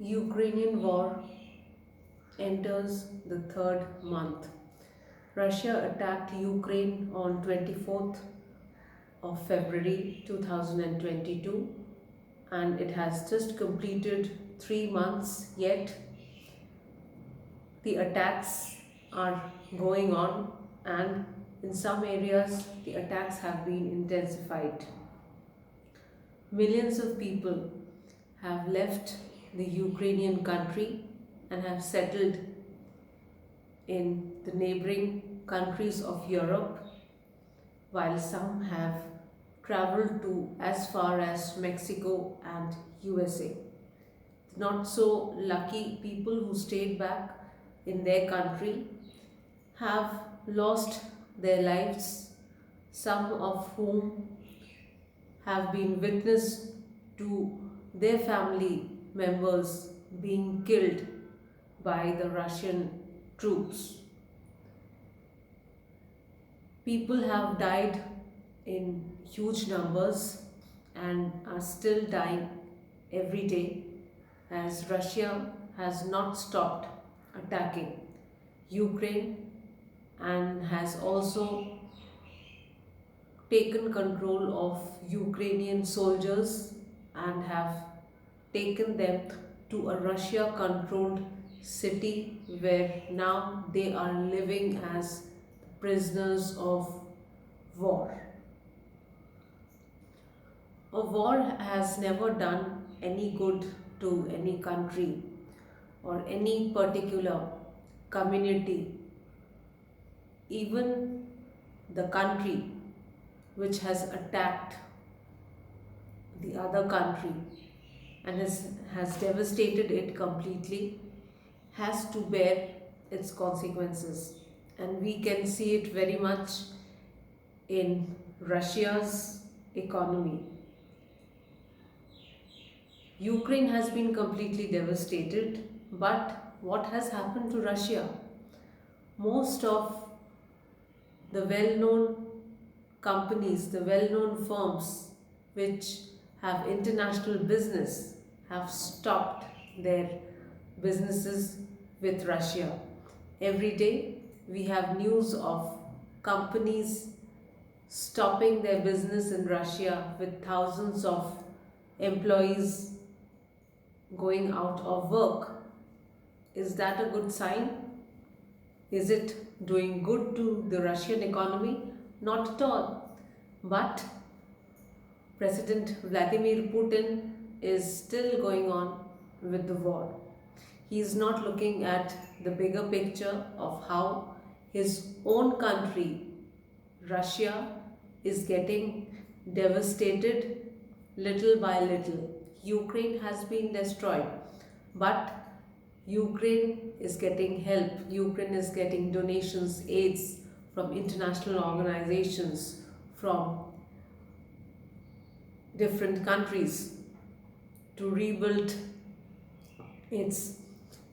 Ukrainian war enters the third month. Russia attacked Ukraine on 24th of February 2022, and it has just completed 3 months, yet the attacks are going on, and in some areas the attacks have been intensified. Millions of people have left the Ukrainian country and have settled in the neighboring countries of Europe, while some have traveled to as far as Mexico and USA. Not so lucky people who stayed back in their country have lost their lives, some of whom have been witness to their family members being killed by the Russian troops. People have died in huge numbers and are still dying every day as Russia has not stopped attacking Ukraine and has also taken control of Ukrainian soldiers and have taken them to a Russia controlled city where now they are living as prisoners of war. A war has never done any good to any country or any particular community. Even the country which has attacked the other country and has devastated it completely has to bear its consequences. And we can see it very much in Russia's economy. Ukraine has been completely devastated, but what has happened to Russia? Most of the well-known companies, the well-known firms which have international business have stopped their businesses with Russia. Every day we have news of companies stopping their business in Russia with thousands of employees going out of work. Is that a good sign? Is it doing good to the Russian economy? Not at all. But President Vladimir Putin is still going on with the war. He is not looking at the bigger picture of how his own country, Russia, is getting devastated little by little. Ukraine has been destroyed, but Ukraine is getting help. Ukraine is getting donations, aids from international organizations, from different countries to rebuild its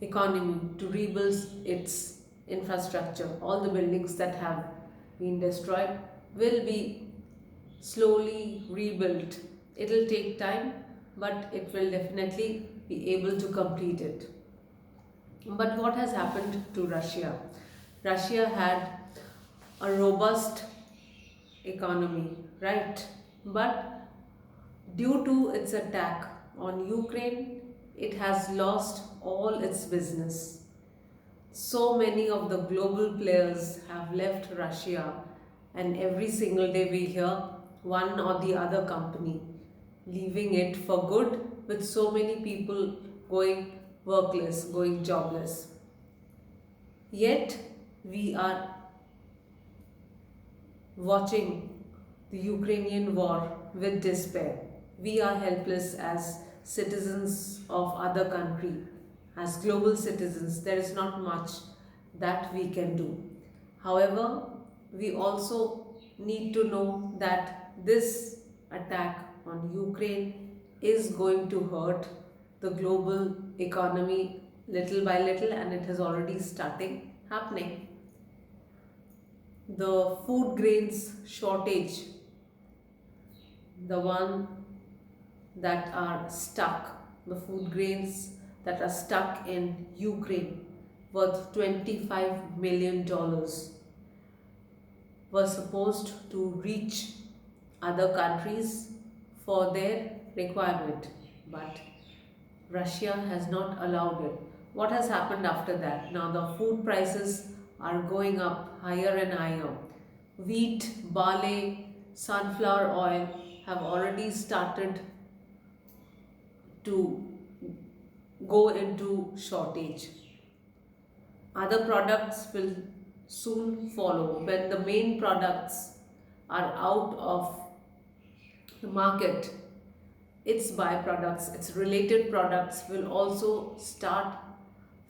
economy, to rebuild its infrastructure. All the buildings that have been destroyed will be slowly rebuilt. It will take time, but it will definitely be able to complete it. But what has happened to Russia? Russia had a robust economy, right? But due to its attack on Ukraine, it has lost all its business. So many of the global players have left Russia, and every single day we hear one or the other company leaving it for good, with so many people going workless, going jobless. Yet we are watching the Ukrainian war with despair. We are helpless as citizens of other country, as global citizens. There is not much that we can do. However, we also need to know that this attack on Ukraine is going to hurt the global economy little by little, and it has already starting happening. The food grains shortage, the one that are stuck, the food grains that are stuck in Ukraine worth $25 million were supposed to reach other countries for their requirement, but Russia has not allowed it. What has happened after that? Now the food prices are going up higher and higher. Wheat, barley, sunflower oil have already started to go into shortage. Other products will soon follow. When the main products are out of the market, its byproducts, its related products will also start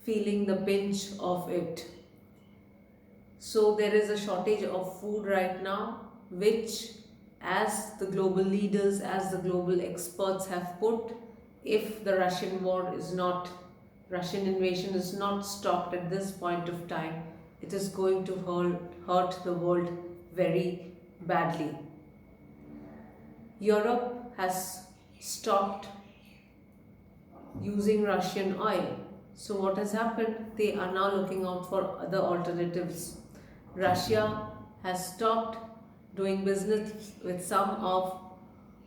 feeling the pinch of it. So there is a shortage of food right now, which, as the global leaders, as the global experts have put, if the Russian invasion is not stopped at this point of time, it is going to hurt the world very badly. Europe has stopped using Russian oil. So what has happened? They are now looking out for other alternatives. Russia has stopped doing business with some of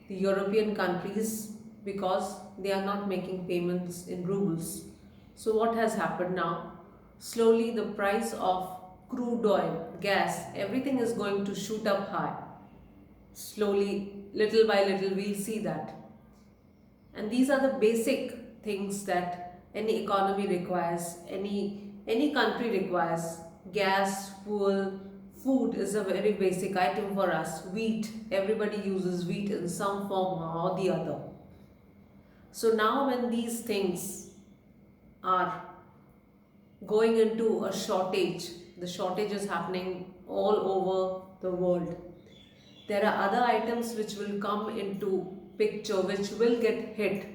the European countries because they are not making payments in rubles. So what has happened now? Slowly the price of crude oil, gas, everything is going to shoot up high. Slowly, little by little, we'll see that. And these are the basic things that any economy requires, any country requires. Gas, fuel, food is a very basic item for us. Wheat, everybody uses wheat in some form or the other. So now when these things are going into a shortage, the shortage is happening all over the world. There are other items which will come into picture, which will get hit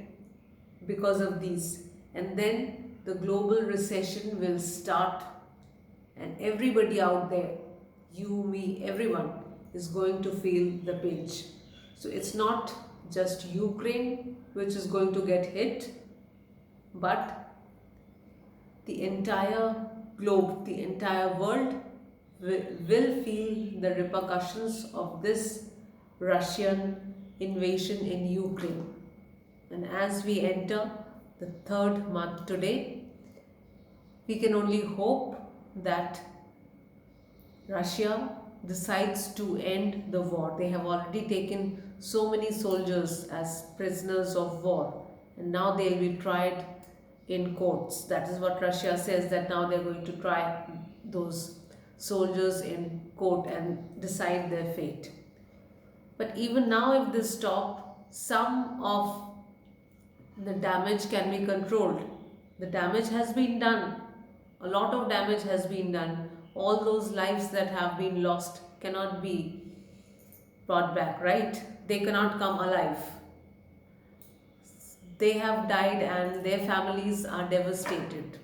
because of these, and then the global recession will start, and everybody out there, you, me, everyone, is going to feel the pinch. So it's not just Ukraine which is going to get hit, but the entire globe, the entire world will feel the repercussions of this Russian invasion in Ukraine. And as we enter the third month today, we can only hope that Russia decides to end the war. They have already taken so many soldiers as prisoners of war, and now they'll be tried in courts. That is what Russia says, that now they're going to try those soldiers in court and decide their fate. But even now, if they stop, some of the damage can be controlled. The damage has been done. A lot of damage has been done. All those lives that have been lost cannot be brought back, right? They cannot come alive. They have died and their families are devastated.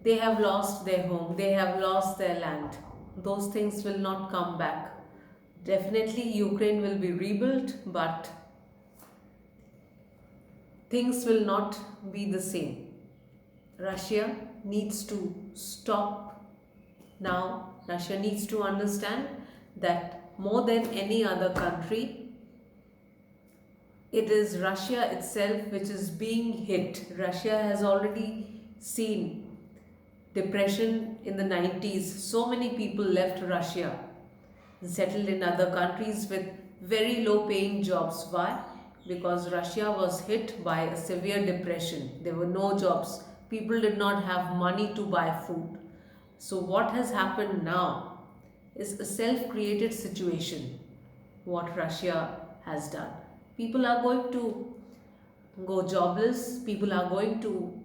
They have lost their home, they have lost their land. Those things will not come back. Definitely Ukraine will be rebuilt, but things will not be the same. Russia needs to stop now. Russia needs to understand that more than any other country, it is Russia itself which is being hit. Russia has already seen depression in the 90s. So many people left Russia and settled in other countries with very low paying jobs. Why? Because Russia was hit by a severe depression. There were no jobs. People did not have money to buy food. So what has happened now is a self-created situation, what Russia has done. People are going to go jobless, people are going to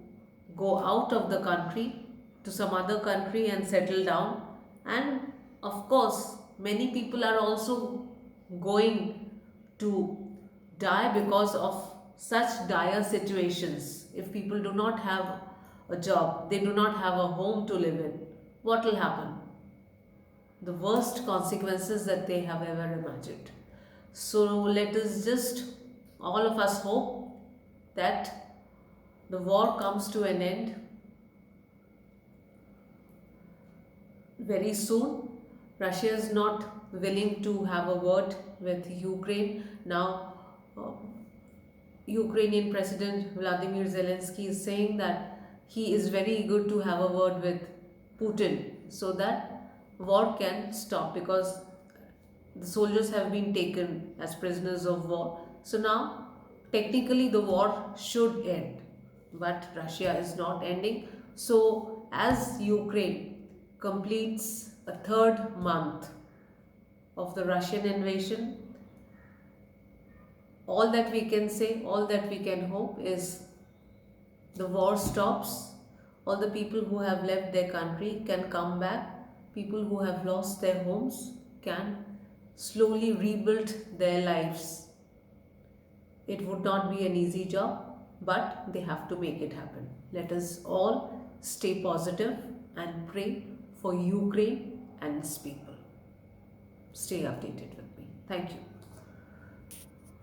go out of the country to some other country and settle down, and of course many people are also going to die because of such dire situations. If people do not have a job, they do not have a home to live in, what will happen? The worst consequences that they have ever imagined. So let us just, all of us, hope that the war comes to an end very soon. Russia is not willing to have a word with Ukraine. Now, Ukrainian President Vladimir Zelensky is saying that he is very eager to have a word with Putin so that war can stop, because the soldiers have been taken as prisoners of war. So now, technically, the war should end, but Russia is not ending. So, as Ukraine completes a third month of the Russian invasion, all that we can say, all that we can hope is the war stops, all the people who have left their country can come back, people who have lost their homes can slowly rebuild their lives. It would not be an easy job, but they have to make it happen. Let us all stay positive and pray for Ukraine and its people. Stay updated with me. Thank you.